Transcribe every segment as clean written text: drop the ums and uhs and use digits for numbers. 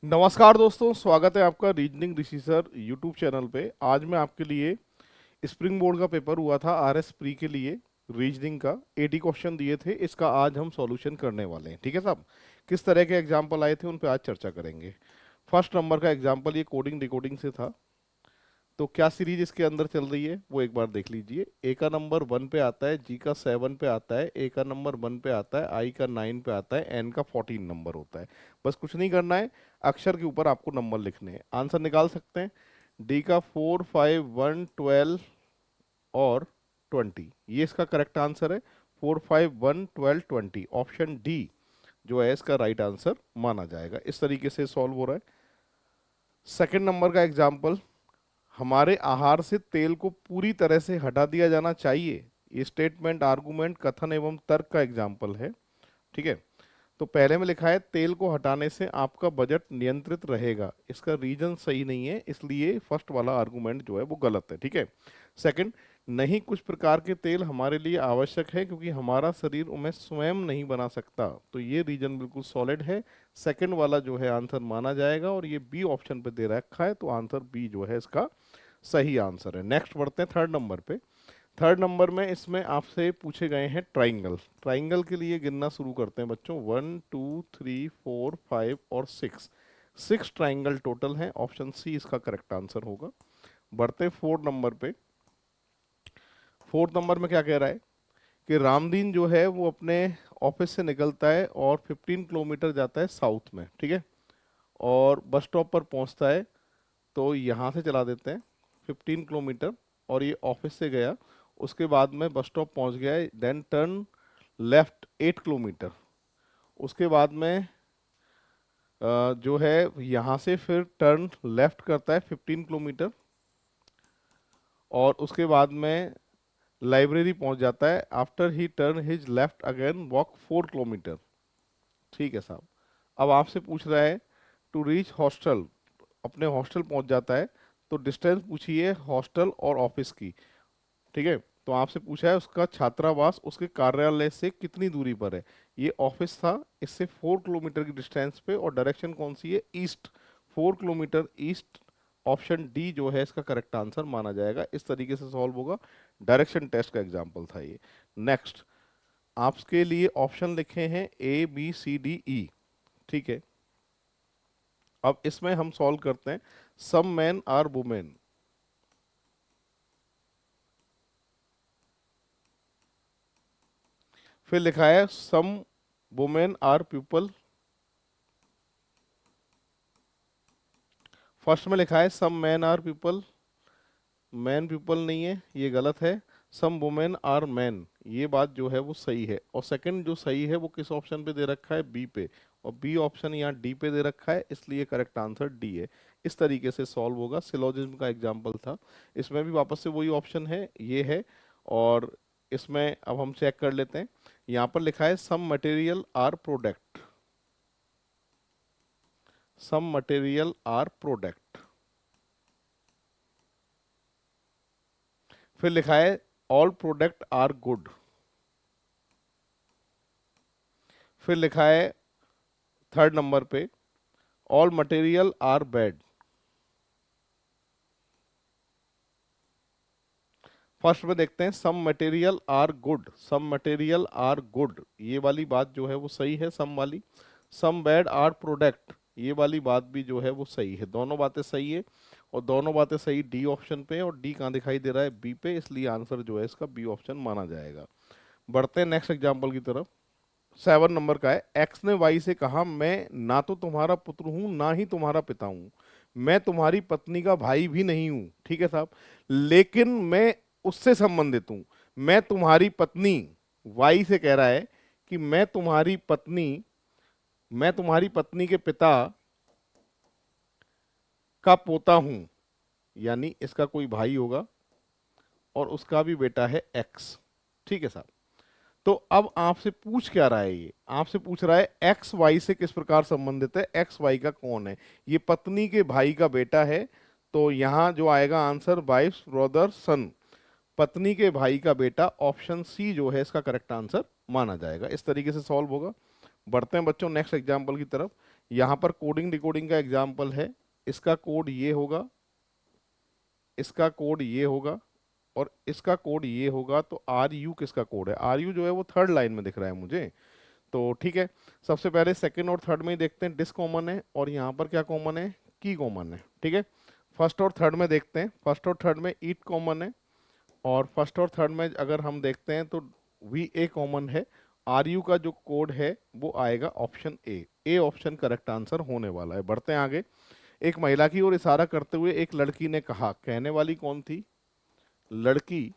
नमस्कार दोस्तों, स्वागत है आपका रीजनिंग ऋषि सर यूट्यूब चैनल पे। आज मैं आपके लिए स्प्रिंग बोर्ड का पेपर हुआ था आरएस प्री के लिए, रीजनिंग का 80 क्वेश्चन दिए थे। इसका आज हम सॉल्यूशन करने वाले हैं। ठीक है साहब, किस तरह के एग्जाम्पल आए थे उन पे आज चर्चा करेंगे। फर्स्ट नंबर का एग्जाम्पल ये कोडिंग डिकोडिंग से था। तो क्या सीरीज इसके अंदर चल रही है वो एक बार देख लीजिए। ए का नंबर 1 पे आता है, जी का 7 पे आता है, ए का नंबर 1 पे आता है, आई का 9 पे आता है, एन का 14 नंबर होता है। बस कुछ नहीं करना है, अक्षर के ऊपर आपको नंबर लिखने हैं। आंसर निकाल सकते हैं। डी का 4, 5, 1, 12 और 20, ये इसका करेक्ट आंसर है। 4, 5, 1, 12, 20, ऑप्शन डी जो है इसका राइट आंसर माना जाएगा। इस तरीके से सॉल्व हो रहा है। सेकंड नंबर का एग्जाम्पल, हमारे आहार से तेल को पूरी तरह से हटा दिया जाना चाहिए। ये स्टेटमेंट, आर्गुमेंट, कथन एवं तर्क का एग्जाम्पल है। ठीक है, तो पहले में लिखा है तेल को हटाने से आपका बजट नियंत्रित रहेगा। इसका रीजन सही नहीं है, इसलिए फर्स्ट वाला आर्गुमेंट जो है वो गलत है। ठीक है। सेकंड, नहीं, कुछ प्रकार के तेल हमारे लिए आवश्यक है क्योंकि हमारा शरीर उन्हें स्वयं नहीं बना सकता। तो ये रीजन बिल्कुल सॉलिड है। सेकंड वाला जो है आंसर माना जाएगा और ये बी ऑप्शन पे दे रखा है, तो आंसर बी जो है इसका सही आंसर है। नेक्स्ट बढ़ते हैं थर्ड नंबर पे। थर्ड नंबर में इसमें आपसे पूछे गए हैं ट्राइंगल। ट्राइंगल के लिए गिनना शुरू करते हैं बच्चों। 1, 2, 3, 4, 5 और 6, 6 ट्राइंगल टोटल हैं। ऑप्शन सी इसका करेक्ट आंसर होगा। बढ़ते हैं फोर्थ नंबर पे। फोर्थ नंबर में क्या कह रहा है कि रामदीन जो है वो अपने ऑफिस से निकलता है और 15 किलोमीटर जाता है साउथ में। ठीक है, और बस स्टॉप पर पहुंचता है। तो यहाँ से चला देते हैं 15 किलोमीटर, और ये ऑफिस से गया, उसके बाद में बस स्टॉप पहुँच गया है, देन टर्न लेफ्ट 8 किलोमीटर। उसके बाद में जो है यहाँ से फिर टर्न लेफ्ट करता है 15 किलोमीटर, और उसके बाद में लाइब्रेरी पहुँच जाता है। After he turn his left again walk 4 kilometre. ठीक है साहब, अब आपसे पूछ रहा है टू रीच हॉस्टल, अपने हॉस्टल पहुंच जाता है। तो डिस्टेंस पूछिए हॉस्टल और ऑफिस की। ठीक है, तो आपसे पूछा है उसका छात्रावास उसके कार्यालय से कितनी दूरी पर है। ये ऑफिस था, इससे 4 किलोमीटर की डिस्टेंस पे, और डायरेक्शन कौन सी है, east, 4 kilometre east. Option D जो है इसका करेक्ट आंसर माना जाएगा। इस तरीके से सॉल्व होगा। डायरेक्शन टेस्ट का एग्जाम्पल था ये। नेक्स्ट, आपके लिए ऑप्शन लिखे हैं A B C D E. ठीक है, अब इसमें हम सॉल्व करते हैं। सम मैन आर वुमेन, फिर लिखा है some women are people. First में लिखा है some man are people, man people नहीं है, ये गलत है। सम वुमेन आर मैन, ये बात जो है वो सही है। और सेकंड जो सही है वो किस ऑप्शन पे दे रखा है, बी पे, और बी ऑप्शन यहाँ डी पे दे रखा है, इसलिए करेक्ट आंसर डी है। इस तरीके से सॉल्व होगा। सिलोजिज्म का एग्जाम्पल था, इसमें भी वापस से वही ऑप्शन है, ये है। और इसमें अब हम चेक कर लेते हैं। यहाँ पर लिखा है some material are product, some material are product. फिर लिखा है ऑल प्रोडक्ट आर गुड। फिर लिखा है थर्ड नंबर पे all material are bad. First में देखते हैं some material are good, some material are good, ये वाली बात जो है वो सही है, सम वाली। सम बैड आर प्रोडक्ट, ये वाली बात भी जो है वो सही है। दोनों बातें सही है, और दोनों बातें सही डी ऑप्शन पे, और डी कहाँ दिखाई दे रहा है, बी पे, इसलिए आंसर जो है इसका बी ऑप्शन माना जाएगा। बढ़ते हैं नेक्स्ट एग्जाम्पल की तरफ। 7 नंबर का है, एक्स ने वाई से कहा मैं ना तो तुम्हारा पुत्र हूं ना ही तुम्हारा पिता हूं, मैं तुम्हारी पत्नी का भाई भी नहीं हूं। ठीक है साहब, लेकिन मैं उससे संबंधित हूं। मैं तुम्हारी पत्नी, वाई से कह रहा है कि मैं तुम्हारी पत्नी के पिता का पोता हूं, यानी इसका कोई भाई होगा, और उसका भी बेटा है एक्स। ठीक है साहब, तो अब आपसे पूछ क्या रहा है, ये आपसे पूछ रहा है एक्स वाई से किस प्रकार संबंधित है, एक्स वाई का कौन है। ये पत्नी के भाई का बेटा है, तो यहां जो आएगा आंसर वाइफ ब्रदर सन, पत्नी के भाई का बेटा, ऑप्शन सी जो है इसका करेक्ट आंसर माना जाएगा। इस तरीके से सॉल्व होगा। बढ़ते हैं बच्चों नेक्स्ट एग्जाम्पल की तरफ। यहाँ पर कोडिंग डिकोडिंग का एग्जाम्पल है। इसका कोड ये होगा, इसका कोड ये होगा और इसका कोड ये होगा। तो आर यू किसका कोड है? आर यू जो है वो थर्ड लाइन में दिख रहा है मुझे। तो ठीक है, सबसे पहले सेकंड और थर्ड में ही देखते हैं। डिस कॉमन है और यहाँ पर क्या कॉमन है? की कॉमन है। ठीक है, फर्स्ट और थर्ड में देखते हैं। फर्स्ट और थर्ड में ईट कॉमन है और फर्स्ट और थर्ड में अगर हम देखते हैं तो वी ए कॉमन है। आर यू का जो कोड है वो आएगा option A option correct answer होने वाला है। बढ़ते हैं आगे। एक महिला की ओर इशारा करते हुए एक लड़की ने कहा। कहने वाली कौन थी? लड़की।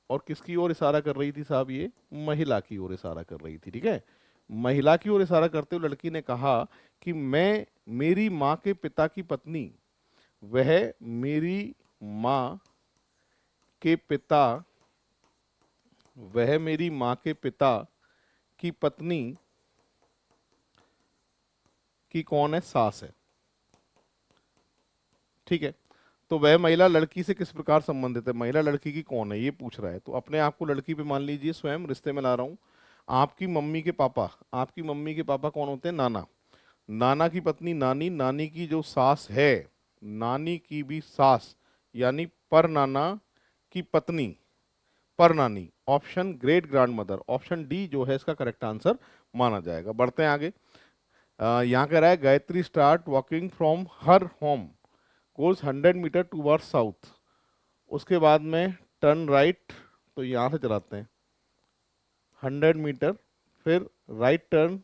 और किसकी ओर इशारा कर रही थी साहब? ये महिला की ओर इशारा कर रही थी। ठीक है, महिला की ओर इशारा करते हुए लड़की ने कहा कि मैं मेरी माँ के पिता की पत्नी, वह मेरी माँ के पिता, वह मेरी माँ के पिता की पत्नी की कौन है? सास है। ठीक है, तो वह महिला लड़की से किस प्रकार संबंधित है? महिला लड़की की कौन है ये पूछ रहा है। तो अपने आप को लड़की पे मान लीजिए, स्वयं रिश्ते में ला रहा हूं। आपकी मम्मी के पापा, आपकी मम्मी के पापा कौन होते हैं? नाना। नाना की पत्नी नानी, नानी की जो सास है, नानी की भी सास यानी पर नाना की पत्नी, पर नानी। Option great grand mother, option D जो है इसका करेक्ट आंसर माना जाएगा। बढ़ते हैं आगे। यहाँ कह रहा है Gayatri start walking from her home, goes 100 metre toward south. उसके बाद में टर्न राइट, तो यहाँ से चलाते हैं 100 मीटर, फिर राइट टर्न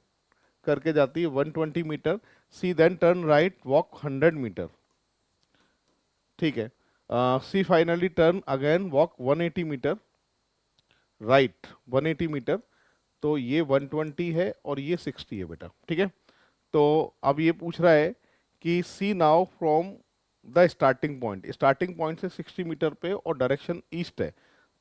करके जाती है 120 metre. See then turn right walk 100 metre. ठीक है, see finally turn again walk 180 metre, right 180 metre. तो ये 120 है और ये 60 है बेटा। ठीक है, तो अब ये पूछ रहा है कि see now from the starting point से 60 मीटर पे और डायरेक्शन ईस्ट है।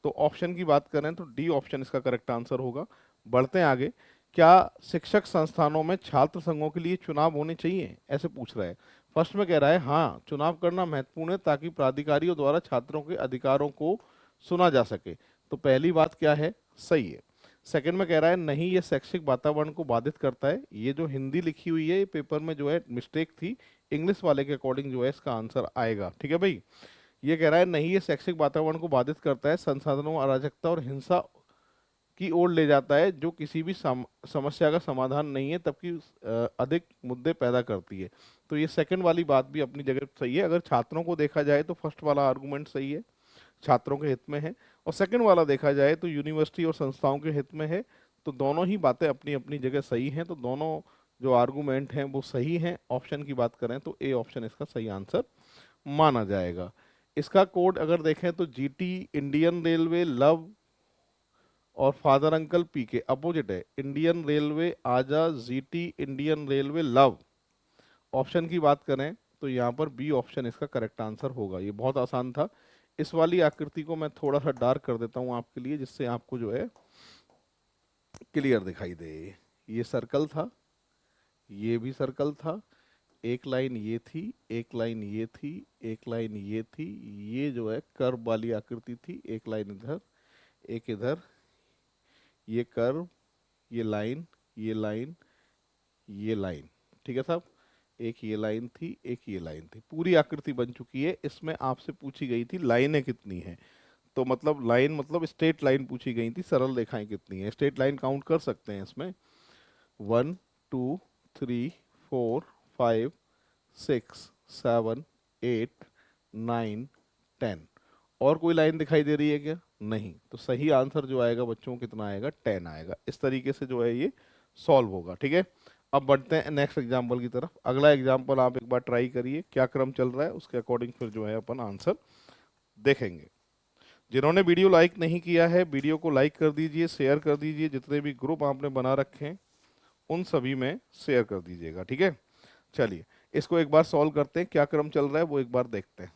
तो ऑप्शन की बात करें तो डी ऑप्शन इसका करेक्ट आंसर होगा। बढ़ते हैं आगे। क्या शिक्षक संस्थानों में छात्र संघों के लिए चुनाव होने चाहिए, ऐसे पूछ रहा है। फर्स्ट में कह रहा है हाँ, चुनाव करना महत्वपूर्ण है ताकि प्राधिकारियों द्वारा छात्रों के अधिकारों को सुना जा सके। तो पहली बात क्या है? सही है। सेकंड में कह रहा है नहीं, ये शैक्षिक वातावरण को बाधित करता है। ये जो हिंदी लिखी हुई है ये पेपर में जो है मिस्टेक थी, इंग्लिश वाले के अकॉर्डिंग जो है इसका आंसर आएगा। ठीक है भाई, ये कह रहा है नहीं, ये शैक्षिक वातावरण को बाधित करता है, संसाधनों, अराजकता और हिंसा की ओर ले जाता है, जो किसी भी समस्या का समाधान नहीं है तबकि अधिक मुद्दे पैदा करती है। तो ये सेकंड वाली बात भी अपनी जगह सही है। अगर छात्रों को देखा जाए तो फर्स्ट वाला आर्गुमेंट सही है, छात्रों के हित में है। और सेकंड वाला देखा जाए तो यूनिवर्सिटी और संस्थाओं के हित में है। तो दोनों ही बातें अपनी अपनी जगह सही हैं। तो दोनों जो आर्गुमेंट हैं वो सही हैं। ऑप्शन की बात करें तो ए ऑप्शन इसका सही आंसर माना जाएगा। इसका कोड अगर देखें तो जीटी इंडियन रेलवे लव और फादर अंकल पी के अपोजिट है। इंडियन रेलवे आजा, GT Indian railway love. Option की बात करें तो यहाँ पर बी ऑप्शन इसका करेक्ट आंसर होगा। ये बहुत आसान था। इस वाली आकृति को मैं थोड़ा सा डार्क कर देता हूँ आपके लिए, जिससे आपको जो है क्लियर दिखाई दे। ये सर्कल था, ये भी सर्कल था, एक लाइन ये थी, एक लाइन ये थी, एक लाइन ये थी। ये जो है कर्व वाली आकृति थी, एक लाइन इधर, एक इधर, ये कर्व, ये लाइन, ये लाइन, ये लाइन। ठीक है साहब, एक ये लाइन थी, एक ये लाइन थी, पूरी आकृति बन चुकी है। इसमें आपसे पूछी गई थी लाइनें कितनी हैं। तो मतलब लाइन मतलब स्ट्रेट लाइन पूछी गई थी, सरल रेखाएं कितनी है। स्ट्रेट लाइन काउंट कर सकते हैं इसमें, 1 2 3 4 5 6 7 8 9 10। और कोई लाइन दिखाई दे रही है क्या? नहीं। तो सही आंसर जो आएगा बच्चों कितना आएगा? 10 आएगा। इस तरीके से जो है ये सॉल्व होगा। ठीक है, अब बढ़ते हैं नेक्स्ट एग्जाम्पल की तरफ। अगला एग्जाम्पल आप एक बार ट्राई करिए, क्या क्रम चल रहा है उसके अकॉर्डिंग फिर जो है अपन आंसर देखेंगे। जिन्होंने वीडियो लाइक नहीं किया है, वीडियो को लाइक कर दीजिए, शेयर कर दीजिए। जितने भी ग्रुप आपने बना रखे हैं उन सभी में शेयर कर दीजिएगा। ठीक है, चलिए इसको एक बार सॉल्व करते हैं। क्या क्रम चल रहा है वो एक बार देखते हैं।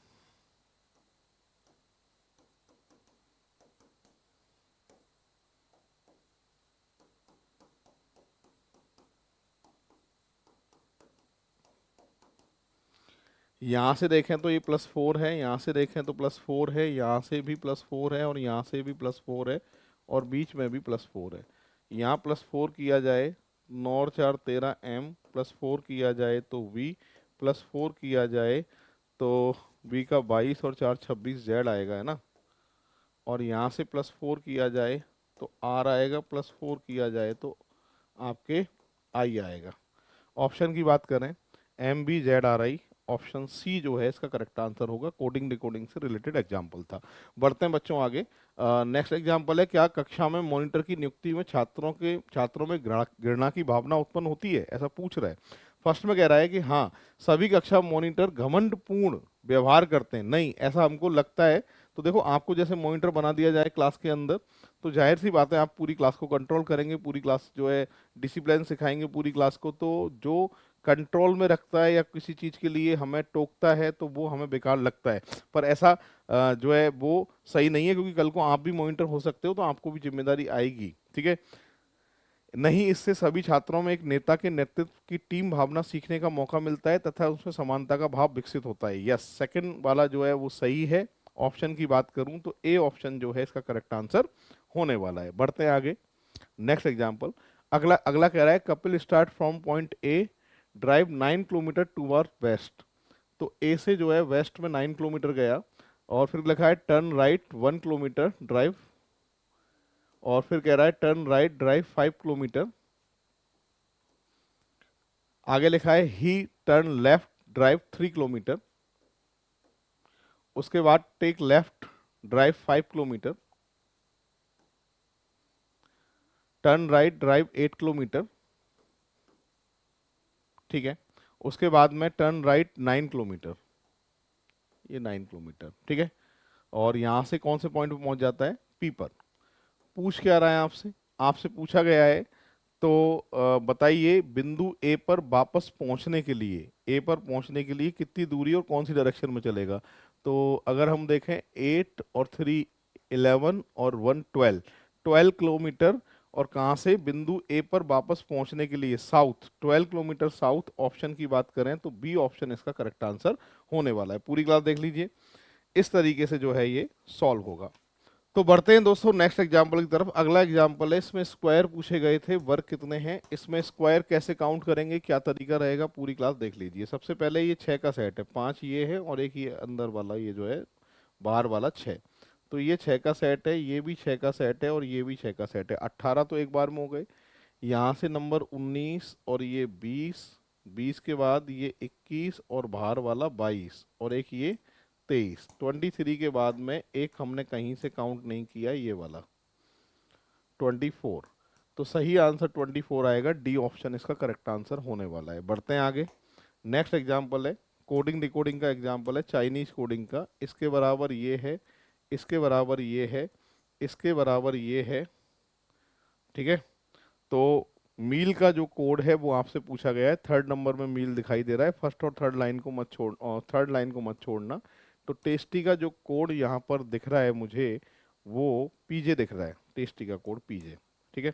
यहाँ से देखें तो ये +4 है, यहाँ से देखें तो +4 है, यहाँ से भी +4 है और यहाँ से भी +4 है और बीच में भी +4 है। यहाँ +4 किया जाए, 9 और 4 13 m, +4 किया जाए तो v +4 किया जाए तो v का 22 और 4 26 z आएगा, है ना। और यहाँ से +4 किया जाए तो r आएगा, +4 किया जाए तो आपके i आएगा। ऑप्शन की बात करें MBZRI, ऑप्शन सी जो है इसका करेक्ट आंसर होगा। कोडिंग डिकोडिंग से रिलेटेड एग्जाम्पल था। बढ़ते हैं बच्चों आगे। नेक्स्ट एग्जाम्पल है, क्या कक्षा में मॉनिटर की नियुक्ति में छात्रों में घृणा की भावना उत्पन्न होती है, ऐसा पूछ रहा है। फर्स्ट में कह रहा है कि हाँ, सभी कक्षा मॉनिटर घमंडपूर्ण व्यवहार करते हैं, नहीं ऐसा हमको लगता है। तो देखो, आपको जैसे मॉनिटर बना दिया जाए क्लास के अंदर, तो जाहिर सी बात है आप पूरी क्लास को कंट्रोल करेंगे, पूरी क्लास जो है डिसिप्लिन सिखाएंगे पूरी क्लास को। तो जो कंट्रोल में रखता है या किसी चीज़ के लिए हमें टोकता है तो वो हमें बेकार लगता है। पर ऐसा जो है वो सही नहीं है, क्योंकि कल को आप भी मॉनिटर हो सकते हो, तो आपको भी जिम्मेदारी आएगी, ठीक है। नहीं, इससे सभी छात्रों में एक नेता के नेतृत्व की टीम भावना सीखने का मौका मिलता है तथा उसमें समानता का भाव विकसित होता है। यस, सेकंड वाला जो है वो सही है। ऑप्शन की बात करूं तो ए ऑप्शन जो है इसका करेक्ट आंसर होने वाला है। बढ़ते हैं आगे। नेक्स्ट एग्जांपल, अगला अगला कह रहा है Kapil start from point A, drive 9 kilometre toward west. तो ए से जो है वेस्ट में 9 किलोमीटर गया, और फिर लिखा है टर्न राइट 1 किलोमीटर ड्राइव, और फिर कह रहा है टर्न राइट ड्राइव 5 किलोमीटर। आगे लिखा है he turn left drive 3 kilometre. उसके बाद take left drive 5 kilometre, turn right drive 8 kilometre, ठीक है। उसके बाद में टर्न राइट 9 किलोमीटर, ये 9 किलोमीटर, ठीक है। और यहां से कौन से पॉइंट पे पहुंच जाता है, पी पर। पूछ क्या रहा है आपसे, आपसे पूछा गया है तो बताइए बिंदु ए पर वापस पहुंचने के लिए, ए पर पहुंचने के लिए कितनी दूरी और कौन सी डायरेक्शन में चलेगा। तो अगर हम देखें 8 और 3 11 और 1 12 किलोमीटर, और कहाँ से, बिंदु ए पर वापस पहुंचने के लिए साउथ, 12 किलोमीटर साउथ। ऑप्शन की बात करें तो बी ऑप्शन इसका करेक्ट आंसर होने वाला है। पूरी क्लास देख लीजिए, इस तरीके से जो है ये सॉल्व होगा। तो बढ़ते हैं दोस्तों नेक्स्ट एग्जाम्पल की तरफ। अगला एग्जाम्पल है, इसमें स्क्वायर पूछे गए थे, वर्ग कितने हैं, इसमें स्क्वायर कैसे काउंट करेंगे, क्या तरीका रहेगा, पूरी क्लास देख लीजिए। सबसे पहले ये 6 का सेट है, 5 ये है और एक ये अंदर वाला, ये जो है बाहर वाला 6। तो ये 6 का सेट है, ये भी 6 का सेट है और ये भी 6 का सेट है। 18 तो एक बार में हो गए। यहाँ से नंबर 19 और ये 20, 20 के बाद ये 21 और बाहर वाला 22 और एक ये 23। 23 के बाद में एक हमने कहीं से काउंट नहीं किया, ये वाला 24। तो सही आंसर 24 आएगा, डी ऑप्शन इसका करेक्ट आंसर होने वाला है। बढ़ते हैं आगे। नेक्स्ट एग्जाम्पल है कोडिंग डिकोडिंग का एग्जाम्पल है, चाइनीज कोडिंग का। इसके बराबर ये है, इसके बराबर ये है, इसके बराबर ये है, ठीक है। तो मील का जो कोड है वो आपसे पूछा गया है। थर्ड नंबर में मील दिखाई दे रहा है, फर्स्ट और थर्ड लाइन को मत छोड़, और थर्ड लाइन को मत छोड़ना। तो टेस्टी का जो कोड यहाँ पर दिख रहा है मुझे, वो पीजे दिख रहा है, टेस्टी का कोड पीजे, ठीक है।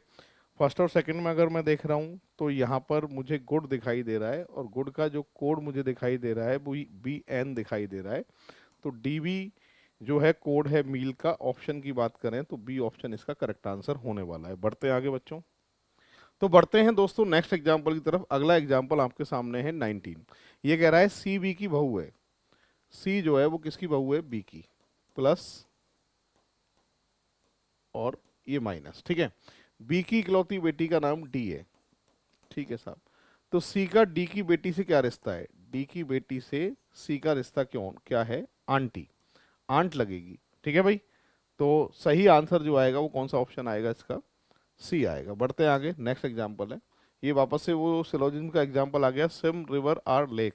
फर्स्ट और सेकंड में अगर मैं देख रहा हूँ तो यहाँ पर मुझे गुड दिखाई दे रहा है, और गुड का जो कोड मुझे दिखाई दे रहा है वो BN दिखाई दे रहा है। तो DB जो है कोड है मील का। ऑप्शन की बात करें तो बी ऑप्शन इसका करेक्ट आंसर होने वाला है। बढ़ते हैं आगे बच्चों। तो बढ़ते हैं दोस्तों नेक्स्ट एग्जाम्पल की तरफ। अगला एग्जाम्पल आपके सामने है 19। ये कह रहा है सी बी की बहू है। सी जो है वो किसकी बहू है, बी की, प्लस और ये माइनस, ठीक है। बी की इकलौती बेटी का नाम डी है, ठीक है साहब। तो सी का डी की बेटी से क्या रिश्ता है, डी की बेटी से सी का रिश्ता क्या है, आंटी, आंट लगेगी, ठीक है भाई। तो सही आंसर जो आएगा वो कौन सा ऑप्शन आएगा, इसका सी आएगा। बढ़ते हैं आगे। नेक्स्ट एग्जाम्पल है, ये वापस से वो सिलोजिज्म का एग्जाम्पल आ गया, some river are lake.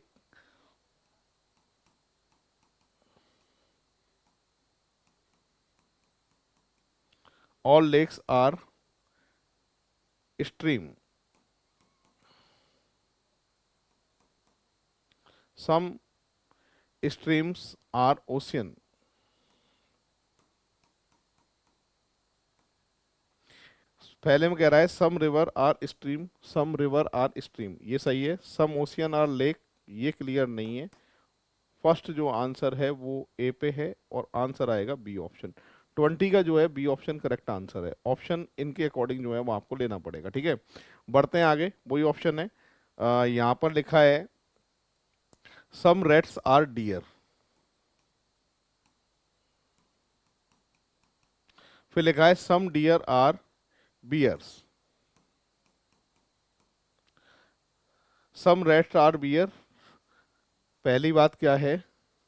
All lakes are stream, some streams are ocean. पहले में कह रहा है some river are stream, some river are stream, ये सही है। सम ओशियन आर लेक, ये क्लियर नहीं है। फर्स्ट जो आंसर है वो ए पे है, और आंसर आएगा बी ऑप्शन। 20 का जो है बी ऑप्शन करेक्ट आंसर है। ऑप्शन इनके अकॉर्डिंग जो है वो आपको लेना पड़ेगा, ठीक है। बढ़ते हैं आगे। वही ऑप्शन है, यहाँ पर लिखा है सम रेट्स आर डियर, फिर लिखा है some deer are bears, some rats are bear, पहली बात क्या है,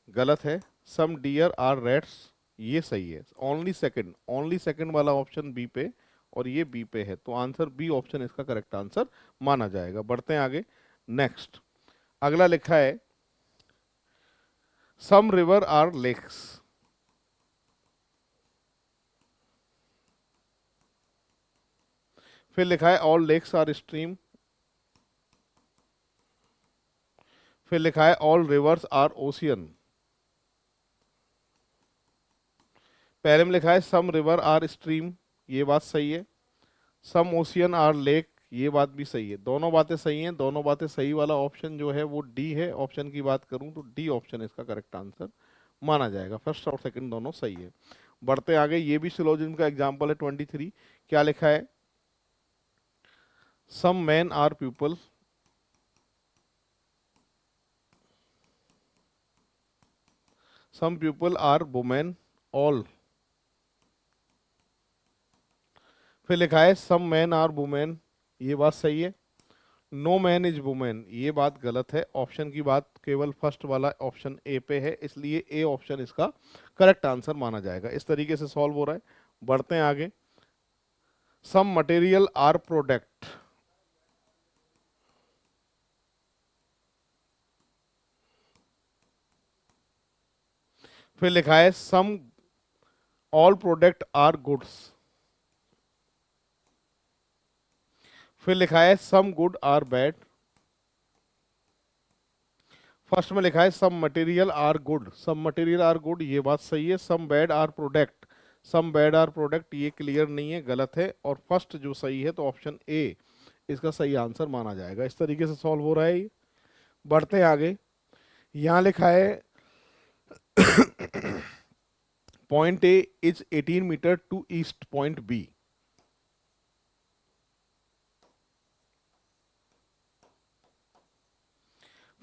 गलत है। सम डियर आर रेट्स, ये सही है। ओनली सेकंड वाला ऑप्शन बी पे और ये बी पे है, तो आंसर बी ऑप्शन इसका करेक्ट आंसर माना जाएगा। बढ़ते हैं आगे। नेक्स्ट अगला लिखा है सम रिवर आर लेक्स, फिर लिखा है ऑल लेक्स आर स्ट्रीम, फिर लिखा है ऑल रिवर्स आर ओशियन। पहले में लिखा है सम रिवर आर स्ट्रीम, ये बात सही है। सम ओशियन आर लेक, ये बात भी सही है। दोनों बातें सही हैं। दोनों बातें सही वाला ऑप्शन जो है वो डी है। ऑप्शन की बात करूं तो डी ऑप्शन इसका करेक्ट आंसर माना जाएगा। फर्स्ट और सेकंड दोनों सही है। बढ़ते आगे, ये भी सिलोजिज्म का एग्जांपल है 23। क्या लिखा है, some man are people, some people are women all, फिर लिखा है सम मैन आर वुमेन, ये बात सही है। नो मैन इज वुमेन, ये बात गलत है। ऑप्शन की बात केवल फर्स्ट वाला ऑप्शन ए पे है, इसलिए ए ऑप्शन इसका करेक्ट आंसर माना जाएगा। इस तरीके से सॉल्व हो रहा है। बढ़ते हैं आगे। सम मटेरियल आर प्रोडक्ट, फिर लिखा है some all product are goods, फिर लिखा है some good are bad. First में लिखा है some material are good, some material are good, ये बात सही है। Some bad are product, some bad are product, ये क्लियर नहीं है, गलत है। और फर्स्ट जो सही है तो ऑप्शन ए इसका सही आंसर माना जाएगा। इस तरीके से सॉल्व हो रहा है ये। बढ़ते हैं आगे। यहां लिखा है point A is 18 metre to east point B,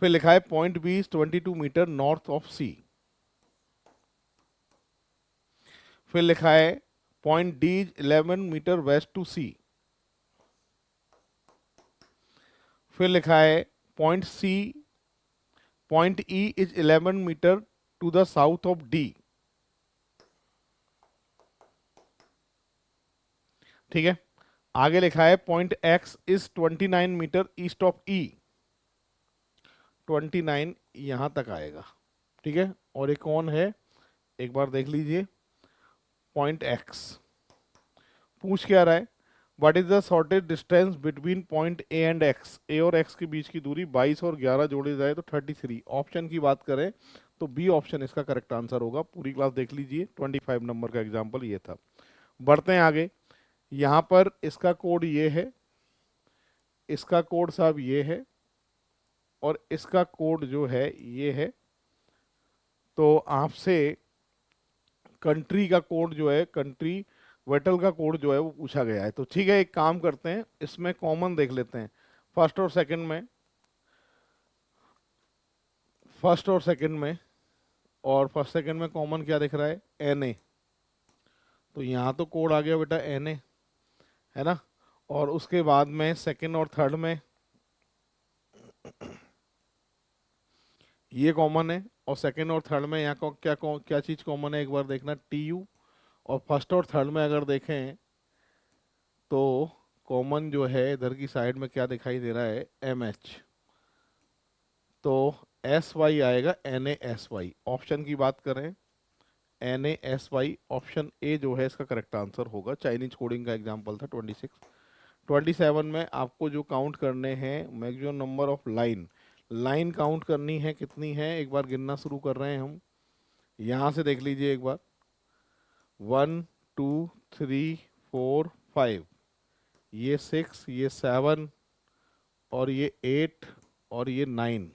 फिर लिखा है point B is 22 metre north of C, फिर लिखा है point D is 11 metre west to C, फिर लिखा है point C point E is 11 metre to the south of D. ठीक है। आगे लिखा है point X is 29 metre east of E, 29 यहां तक आएगा। ठीक है। और एक कौन है, एक बार देख लीजिए। पॉइंट एक्स पूछ क्या रहा है, what is the shortage distance between point A and X, A और एक्स के बीच की दूरी 22 और 11 जोड़े जाए तो 33। ऑप्शन की बात करें तो बी ऑप्शन इसका करेक्ट आंसर होगा। पूरी क्लास देख लीजिए, 25 नंबर का एग्जाम्पल ये था। बढ़ते हैं आगे। यहाँ पर इसका कोड ये है, इसका कोड साहब ये है, और इसका कोड जो है ये है। तो आपसे कंट्री का कोड जो है, कंट्री वेटल का कोड जो है वो पूछा गया है। तो ठीक है, एक काम करते हैं, इसमें कॉमन देख लेते हैं। फर्स्ट और सेकंड में, फर्स्ट और सेकंड में, और फर्स्ट सेकंड में कॉमन क्या दिख रहा है, एन ए। तो यहाँ तो कोड आ गया बेटा एन ए, है ना। और उसके बाद में सेकंड और थर्ड में ये कॉमन है, और सेकंड और थर्ड में यहाँ को क्या चीज़ कॉमन है, एक बार देखना, टी यू। और फर्स्ट और थर्ड में अगर देखें तो कॉमन जो है इधर की साइड में क्या दिखाई दे रहा है, एम एच। तो एस वाई आएगा, N A S Y. Option की बात करें, N A S Y, option A जो है इसका करेक्ट आंसर होगा। चाइनीज कोडिंग का एग्जांपल था 26। 27 में आपको जो काउंट करने हैं, maximum number of line, line count करनी है, कितनी है एक बार गिनना शुरू कर रहे हैं हम। यहाँ से देख लीजिए एक बार, 1 2 3 4 5, ये 6, ये 7, और ये 8, और ये 9।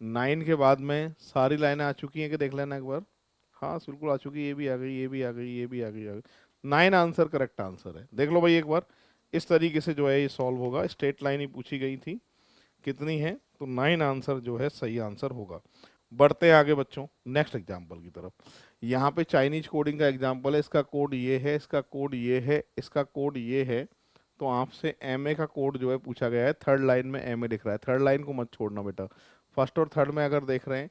9 के बाद में सारी लाइनें आ चुकी हैं कि देख लेना एक बार। हाँ बिल्कुल आ चुकी, ये भी आ गई, ये भी आ गई, ये भी आ गई, आ गई। 9 आंसर करेक्ट आंसर है। देख लो भाई एक बार, इस तरीके से जो है ये सॉल्व होगा। स्ट्रेट लाइन ही पूछी गई थी, कितनी है? तो 9 आंसर जो है सही आंसर होगा। बढ़ते हैं आगे बच्चों नेक्स्ट एग्जाम्पल की तरफ। यहाँ पे चाइनीज कोडिंग का एग्जाम्पल है, इसका कोड ये है, इसका कोड ये है, इसका कोड ये है। तो आपसे एमए का कोड जो है पूछा गया है, थर्ड लाइन में एमए दिख रहा है, थर्ड लाइन को मत छोड़ना बेटा। फर्स्ट और थर्ड में अगर देख रहे हैं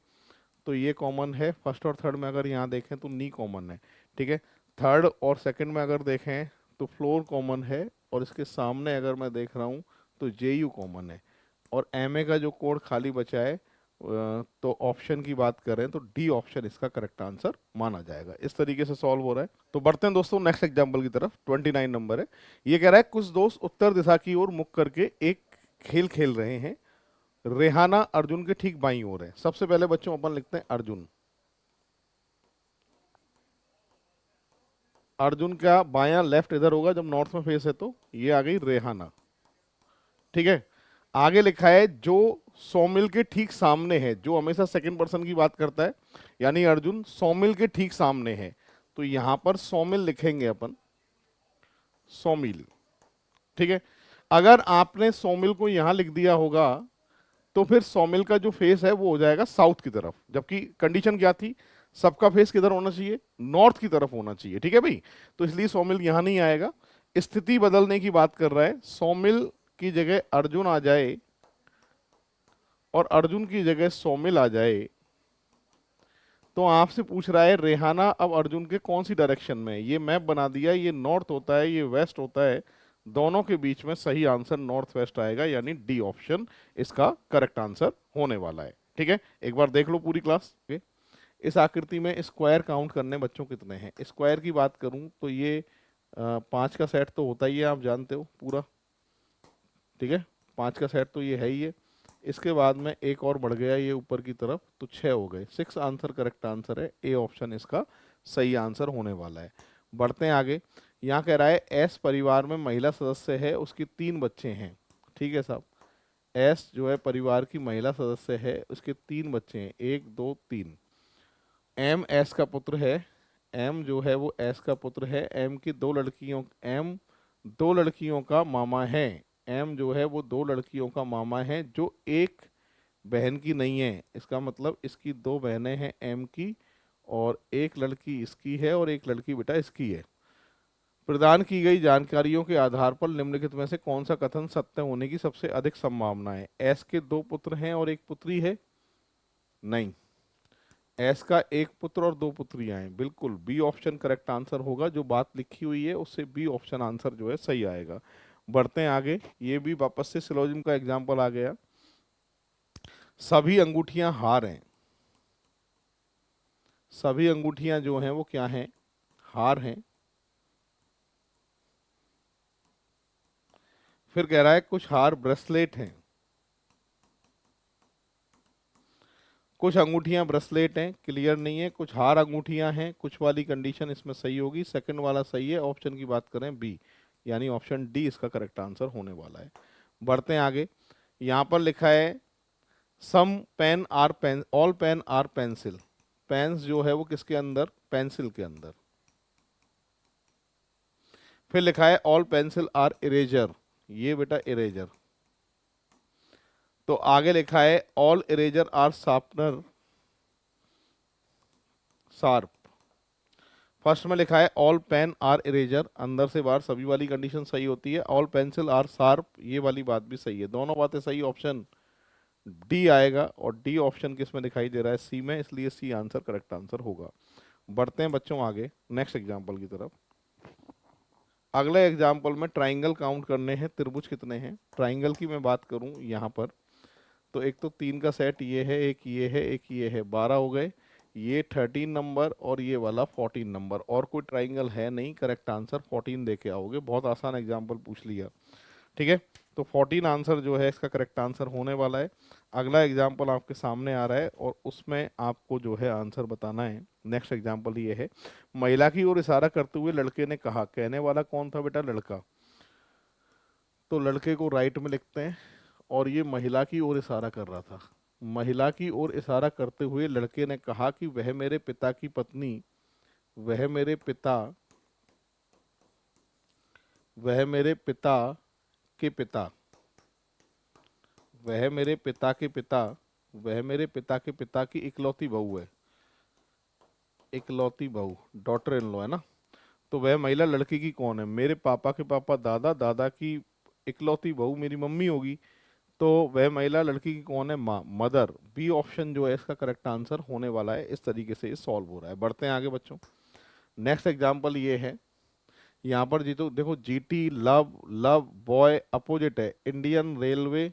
तो ये कॉमन है, फर्स्ट और थर्ड में अगर यहाँ देखें तो नी कॉमन है, ठीक है। थर्ड और सेकंड में अगर देखें तो फ्लोर कॉमन है, और इसके सामने अगर मैं देख रहा हूँ तो जेयू कॉमन है, और एमए का जो कोड खाली बचा है तो ऑप्शन की बात करें तो डी ऑप्शन इसका करेक्ट आंसर माना जाएगा। इस तरीके से सॉल्व हो रहा है। तो बढ़ते हैं दोस्तों नेक्स्ट एग्जांपल की तरफ। 29 नंबर है। ये कह रहा है कुछ दोस्त उत्तर दिशा की ओर मुख करके एक खेल खेल रहे हैं। रेहाना अर्जुन के ठीक बाईं ओर है। सबसे पहले बच्चों अपन लिखते हैं अर्जुन। अर्जुन का बायां लेफ्ट इधर होगा जब नॉर्थ में फेस है, तो ये आ गई रेहाना, ठीक है। आगे लिखा है जो सौमिल के ठीक सामने है, जो हमेशा सेकंड पर्सन की बात करता है, यानी अर्जुन सौमिल के ठीक सामने है, तो यहां पर सौमिल लिखेंगे अपन, सौमिल, ठीक है। अगर आपने सौमिल को यहां लिख दिया होगा तो फिर सौमिल का जो फेस है वो हो जाएगा साउथ की तरफ, जबकि कंडीशन क्या थी, सबका फेस किधर होना चाहिए, नॉर्थ की तरफ होना चाहिए, ठीक है भाई। तो इसलिए सौमिल यहां नहीं आएगा। स्थिति बदलने की बात कर रहा है, सौमिल की जगह अर्जुन आ जाए और अर्जुन की जगह सौमिल आ जाए, तो आपसे पूछ रहा है रेहाना अब अर्जुन के कौन सी डायरेक्शन में है। ये मैप बना दिया, ये नॉर्थ होता है, ये वेस्ट होता है, दोनों के बीच में सही आंसर नॉर्थ वेस्ट आएगा, यानी डी ऑप्शन इसका करेक्ट आंसर होने वाला है, ठीक है। एक बार देख लो पूरी क्लास। इस आकृति में स्क्वायर काउंट करने बच्चों कितने हैं। स्क्वायर की बात करूं तो ये 5 का सेट तो होता ही है, आप जानते हो पूरा, ठीक है। 5 का सेट तो ये है ही है। इसके बाद में एक और बढ़ गया ये ऊपर की तरफ, तो 6 हो गए। 6 आंसर करेक्ट आंसर है, ए ऑप्शन इसका सही आंसर होने वाला है। बढ़ते हैं आगे। यहाँ कह रहा है एस परिवार में महिला सदस्य है, उसके 3 बच्चे हैं, ठीक है साहब। एस जो है परिवार की महिला सदस्य है, उसके 3 बच्चे हैं, 1 2 3। एम एस का पुत्र है, एम जो है वो एस का पुत्र है। एम 2 लड़कियों का मामा है। एम जो है वो 2 लड़कियों का मामा है जो एक बहन की नहीं है। इसका मतलब इसकी 2 बहनें हैं एम की, और एक लड़की इसकी है और एक लड़की बेटा इसकी है। प्रदान की गई जानकारियों के आधार पर निम्नलिखित में से कौन सा कथन सत्य होने की सबसे अधिक संभावना है। एस के 2 पुत्र हैं और एक पुत्री है, नहीं। एस का 1 पुत्र और 2 पुत्रियां हैं, बिल्कुल बी ऑप्शन करेक्ट आंसर होगा। जो बात लिखी हुई है उससे बी ऑप्शन आंसर जो है सही आएगा। बढ़ते हैं आगे। ये भी वापस से सिलोजिज्म का एग्जांपल आ गया। सभी अंगूठियां हार हैं। सभी अंगूठियां जो हैं वो क्या हैं, हार हैं। फिर कह रहा है कुछ हार ब्रेसलेट हैं, कुछ अंगूठियां ब्रेसलेट हैं, क्लियर नहीं है। कुछ हार अंगूठियां हैं, कुछ वाली कंडीशन इसमें सही होगी, सेकंड वाला सही है। ऑप्शन की बात करें बी, यानी ऑप्शन डी इसका करेक्ट आंसर होने वाला है। बढ़ते हैं आगे। यहां पर लिखा है some pen are pen, all pen are pencil. Pens जो है वो किसके अंदर, पेंसिल के अंदर। फिर लिखा है ऑल पेंसिल आर इरेजर, ये बेटा इरेजर। तो आगे लिखा है all eraser are sharpener, sharp. First में लिखा है ऑल पेन आर इरेजर, अंदर से बाहर सभी वाली कंडीशन सही होती है। ऑल पेंसिल आर शार्प, ये वाली बात भी सही है। दोनों बातें सही, ऑप्शन डी आएगा। और डी ऑप्शन किस में दिखाई दे रहा है, सी में, इसलिए सी आंसर करेक्ट आंसर होगा। बढ़ते हैं बच्चों आगे नेक्स्ट एग्जाम्पल की तरफ। अगले एग्जाम्पल में ट्राइंगल काउंट करने हैं, त्रिभुज कितने हैं। ट्राइंगल की मैं बात करूं यहाँ पर, तो एक तो 3 का सेट ये है, एक ये है, एक ये है, 12 हो गए। ये 13 नंबर और ये वाला 14 नंबर, और कोई ट्राइंगल है नहीं। करेक्ट आंसर 14 दे के आओगे। बहुत आसान एग्जाम्पल पूछ लिया, ठीक है। तो 14 आंसर जो है इसका करेक्ट आंसर होने वाला है। अगला एग्जाम्पल आपके सामने आ रहा है और उसमें आपको जो है आंसर बताना है। नेक्स्ट एग्जाम्पल ये है, महिला की ओर इशारा करते हुए लड़के ने कहा। कहने वाला कौन था बेटा, लड़का। तो लड़के को राइट में लिखते हैं, और ये महिला की ओर इशारा कर रहा था। महिला की ओर इशारा करते हुए लड़के ने कहा कि वह मेरे पिता की पत्नी, वह मेरे पिता, वह मेरे पिता के पिता, वह मेरे पिता के पिता वह मेरे पिता के पिता की इकलौती बहू है, इकलौती बहू, डॉटर इन लॉ है ना। तो वह महिला लड़की की कौन है? मेरे पापा के पापा दादा, दादा की इकलौती बहू मेरी मम्मी होगी। तो वह महिला लड़की की कौन है? माँ, मदर। बी ऑप्शन जो है इसका करेक्ट आंसर होने वाला है। इस तरीके से ये सॉल्व हो रहा है। बढ़ते हैं आगे बच्चों। नेक्स्ट एग्जाम्पल ये है, यहाँ पर जी तो देखो, GT love, love boy opposite है, इंडियन रेलवे,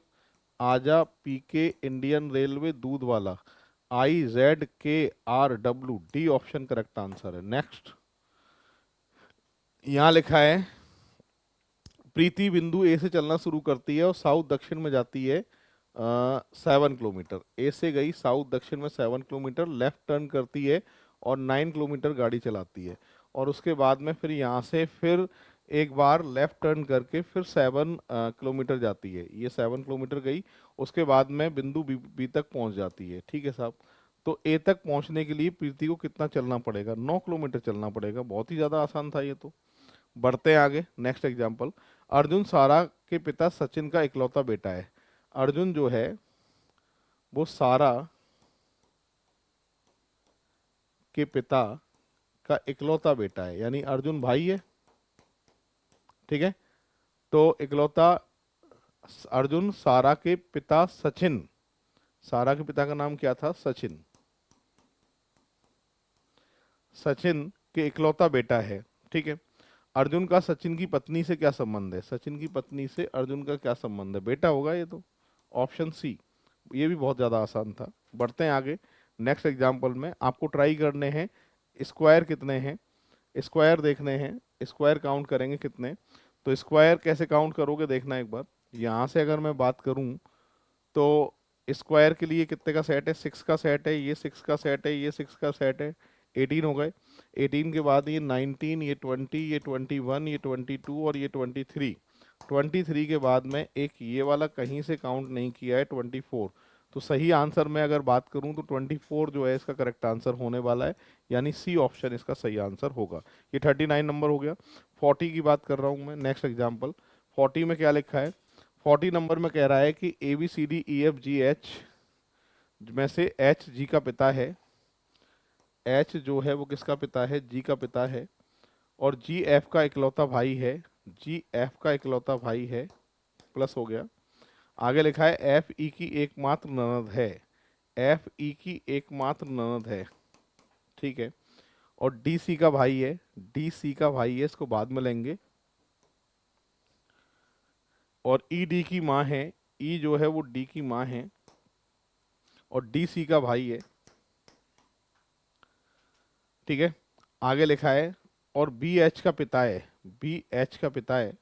आजा, पीके, इंडियन रेलवे, दूध वाला, IZKRW, D option correct answer है। नेक्स्ट, यहाँ लिखा है प्रीति बिंदु ए से चलना शुरू करती है और साउथ दक्षिण में जाती है 7 किलोमीटर। ए से गई साउथ दक्षिण में 7 किलोमीटर, लेफ्ट टर्न करती है और 9 किलोमीटर गाड़ी चलाती है। और उसके बाद में फिर यहाँ से फिर एक बार लेफ्ट टर्न करके फिर 7 किलोमीटर जाती है। ये 7 किलोमीटर गई, उसके बाद में बिंदु बी तक पहुँच जाती है। ठीक है साहब। तो ए तक पहुँचने के लिए प्रीति को कितना चलना पड़ेगा? 9 किलोमीटर चलना पड़ेगा। बहुत ही ज़्यादा आसान था ये तो। बढ़ते हैं आगे। नेक्स्ट एग्जाम्पल, अर्जुन सारा के पिता सचिन का इकलौता बेटा है। अर्जुन जो है वो सारा के पिता का इकलौता बेटा है, यानी अर्जुन भाई है। ठीक है। तो इकलौता, अर्जुन सारा के पिता सचिन, सारा के पिता का नाम क्या था? सचिन, सचिन के इकलौता बेटा है। ठीक है। अर्जुन का सचिन की पत्नी से क्या संबंध है? सचिन की पत्नी से अर्जुन का क्या संबंध है? बेटा होगा ये तो, ऑप्शन सी। ये भी बहुत ज़्यादा आसान था। बढ़ते हैं आगे। नेक्स्ट एग्जाम्पल में आपको ट्राई करने हैं स्क्वायर कितने हैं, स्क्वायर देखने हैं, स्क्वायर काउंट करेंगे कितने। तो स्क्वायर कैसे काउंट करोगे देखना एक बार। यहाँ से अगर मैं बात करूँ तो स्क्वायर के लिए कितने का सेट है? 6 का सेट है, ये 6 का सेट है, ये 6 का सेट है, 18 हो गए। 18 के बाद ये 19, ये 20, ये 21, ये 22 और ये 23। 23 के बाद में एक ये वाला कहीं से काउंट नहीं किया है, 24। तो सही आंसर में अगर बात करूं तो 24 जो है इसका करेक्ट आंसर होने वाला है, यानी सी ऑप्शन इसका सही आंसर होगा। ये 39 नंबर हो गया। 40 की बात कर रहा हूं मैं। नेक्स्ट एग्जाम्पल, 40 में क्या लिखा है? 40 नंबर में कह रहा है कि ABCDEFGH में से एच जी का पिता है। एच जो है वो किसका पिता है? जी का पिता है। और जी एफ का इकलौता भाई है, जी एफ का इकलौता भाई है, प्लस हो गया। आगे लिखा है एफ ई की एकमात्र ननद है, एफ ई की एकमात्र ननद है। ठीक है। और डी सी का भाई है, डी सी का भाई है, इसको बाद में लेंगे। और ई डी की माँ है, ई जो है वो डी की माँ है और डी सी का भाई है। ठीक है। आगे लिखा है और बी एच का पिता है, बी एच का पिता है,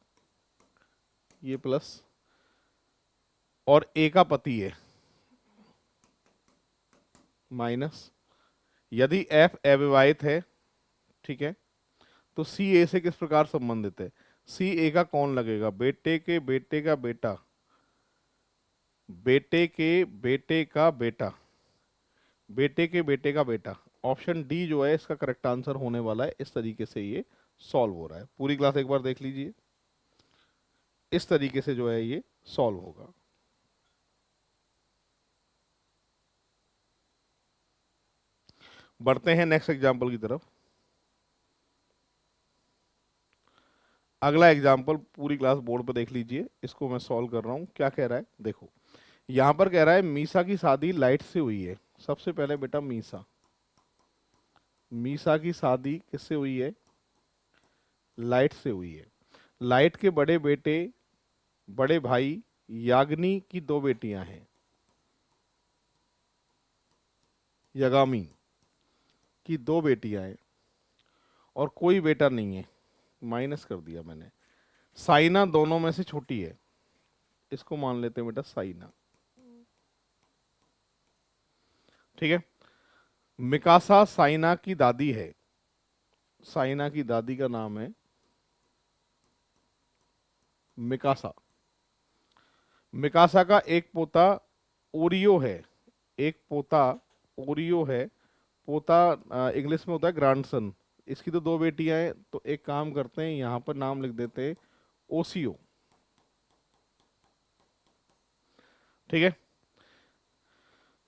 ये प्लस, और ए का पति है, माइनस। यदि एफ अविवाहित है, ठीक है, तो सी ए से किस प्रकार संबंधित है? सी ए का कौन लगेगा? बेटे के बेटे का बेटा, बेटे के बेटे का बेटा, बेटे के बेटे का बेटा। ऑप्शन डी जो है इसका करेक्ट आंसर होने वाला है। इस तरीके से ये सॉल्व हो रहा है। पूरी क्लास एक बार देख लीजिए। इस तरीके से जो है ये सॉल्व होगा। बढ़ते हैं नेक्स्ट एग्जाम्पल की तरफ। अगला एग्जाम्पल पूरी क्लास बोर्ड पर देख लीजिए। इसको मैं सॉल्व कर रहा हूँ। क्या कह रहा है देखो, यहाँ पर कह रहा है मीसा की शादी लाइट से हुई है। सबसे पहले बेटा मीसा, मीसा की शादी किससे हुई है? लाइट से हुई है। लाइट के बड़े बेटे, बड़े भाई याग्नि की दो बेटियां हैं, यगामी की दो बेटियां हैं और कोई बेटा नहीं है, माइनस कर दिया मैंने। साइना दोनों में से छोटी है, इसको मान लेते हैं बेटा साइना। ठीक है। मिकासा साइना की दादी है, साइना की दादी का नाम है मिकासा। मिकासा का एक पोता ओरियो है, एक पोता ओरियो है। पोता इंग्लिश में होता है ग्रैंडसन। इसकी तो दो बेटियां हैं, तो एक काम करते हैं यहाँ पर नाम लिख देते हैं ओसियो। ठीक है।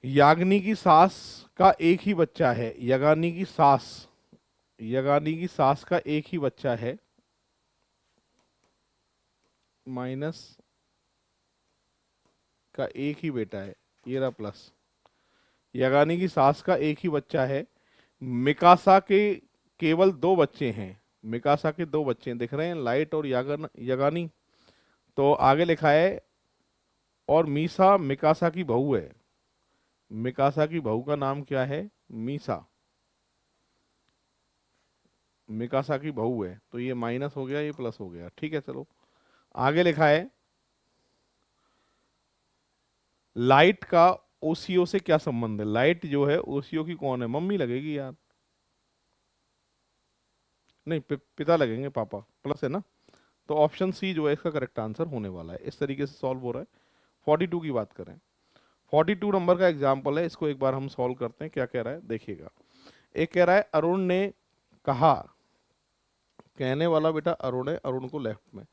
याग्नी की सास का एक ही बच्चा है, यगानी की सास का एक ही बच्चा है, माइनस का एक ही बेटा है, ये रहा प्लस। यगानी की सास का एक ही बच्चा है, मिकासा के केवल दो बच्चे हैं, मिकासा के दो बच्चे हैं, दिख रहे हैं, लाइट और यगानी। तो आगे लिखा है और मीसा मिकासा की बहू है, मिकासा की बहू का नाम क्या है, मीसा, मिकासा की बहू है, तो ये माइनस हो गया, ये प्लस हो गया, ठीक है। चलो आगे लिखा है लाइट का ओसीओ से क्या संबंध है, लाइट जो है ओसीओ की कौन है, मम्मी लगेगी यार, नहीं पिता लगेंगे, पापा, प्लस है ना। तो ऑप्शन सी जो है इसका करेक्ट आंसर होने वाला है। इस तरीके से सॉल्व हो रहा है। 42 की बात करें, 42 नंबर का एग्जाम्पल है, इसको एक बार हम सॉल्व करते हैं, क्या कह रहा है देखिएगा। एक कह रहा है अरुण ने कहा, कहने वाला बेटा अरुण है, अरुण को लेफ्ट में,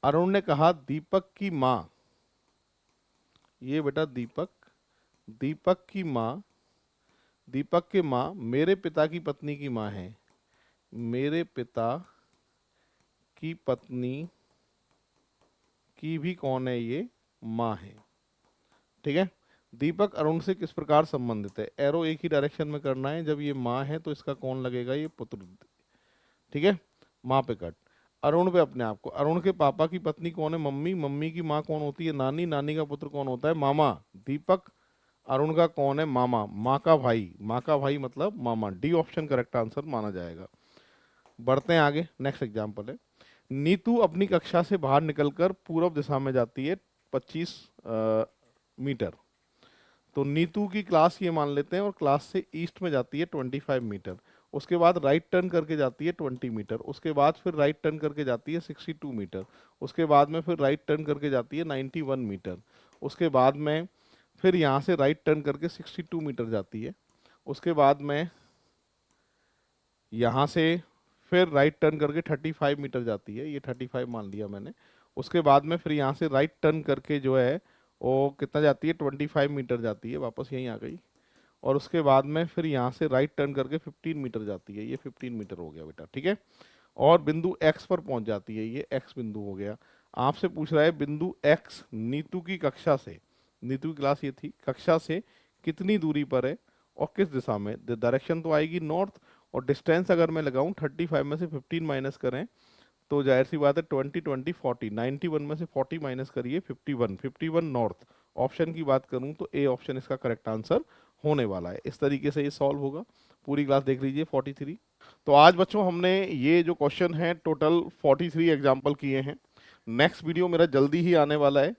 अरुण ने कहा दीपक की माँ, ये बेटा दीपक, दीपक की माँ, दीपक की माँ मेरे पिता की पत्नी की माँ है, मेरे पिता की पत्नी की भी कौन है, ये माँ है, ठीक है। दीपक अरुण से किस प्रकार संबंधित है, एरो एक ही डायरेक्शन में करना है, जब ये माँ है तो इसका कौन लगेगा, ये पुत्र, ठीक है। माँ पे कट, अरुण पे अपने आप को, अरुण के पापा की पत्नी कौन है, मम्मी, मम्मी की माँ कौन होती है, नानी, नानी का पुत्र कौन होता है, मामा, दीपक अरुण का कौन है, मामा, माँ का भाई, माँ का भाई मतलब मामा, डी ऑप्शन करेक्ट आंसर माना जाएगा। बढ़ते हैं आगे, नेक्स्ट एग्जाम्पल है, नीतू अपनी कक्षा से बाहर निकलकर पूर्व दिशा में जाती है 25 मीटर, तो नीतू की क्लास ये मान लेते हैं और क्लास से ईस्ट में जाती है 25 मीटर, उसके बाद राइट टर्न करके जाती है 20 मीटर, उसके बाद फिर राइट टर्न करके जाती है 62 मीटर, उसके बाद में फिर राइट टर्न करके जाती है 91 मीटर, उसके बाद में फिर यहाँ से राइट टर्न करके 62 मीटर जाती है, उसके बाद में यहाँ से फिर राइट टर्न करके 35 मीटर जाती है, ये 35 मान लिया मैंने, उसके बाद में फिर यहाँ से राइट टर्न करके जो है वो कितना जाती है, 25 मीटर जाती है, वापस यहीं आ गई, और उसके बाद में फिर यहाँ से राइट टर्न करके 15 मीटर जाती है, ये 15 मीटर हो गया बेटा, ठीक है। और बिंदु एक्स पर पहुंच जाती है, ये एक्स बिंदु हो गया। आपसे पूछ रहा है बिंदु एक्स नीतू की कक्षा से, नीतू की क्लास ये थी, कक्षा से कितनी दूरी पर है और किस दिशा में, डायरेक्शन तो आएगी नॉर्थ, और डिस्टेंस अगर मैं लगाऊं 35 में से 15 माइनस करें तो जाहिर सी बात है 20 20 40, 91 में से 40 माइनस करिए 51, 51 नॉर्थ। ऑप्शन की बात करूं तो ए ऑप्शन इसका करेक्ट आंसर होने वाला है। इस तरीके से ये सॉल्व होगा। पूरी क्लास देख लीजिए 43। तो आज बच्चों हमने ये जो क्वेश्चन है टोटल 43 एग्जाम्पल किए हैं। नेक्स्ट वीडियो मेरा जल्दी ही आने वाला है।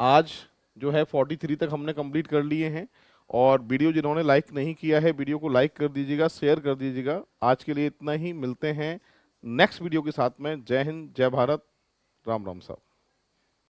आज जो है 43 तक हमने कंप्लीट कर लिए हैं। और वीडियो जिन्होंने लाइक नहीं किया है वीडियो को लाइक कर दीजिएगा, शेयर कर दीजिएगा। आज के लिए इतना ही, मिलते हैं नेक्स्ट वीडियो के साथ में। जय हिंद, जय भारत, राम राम साहब।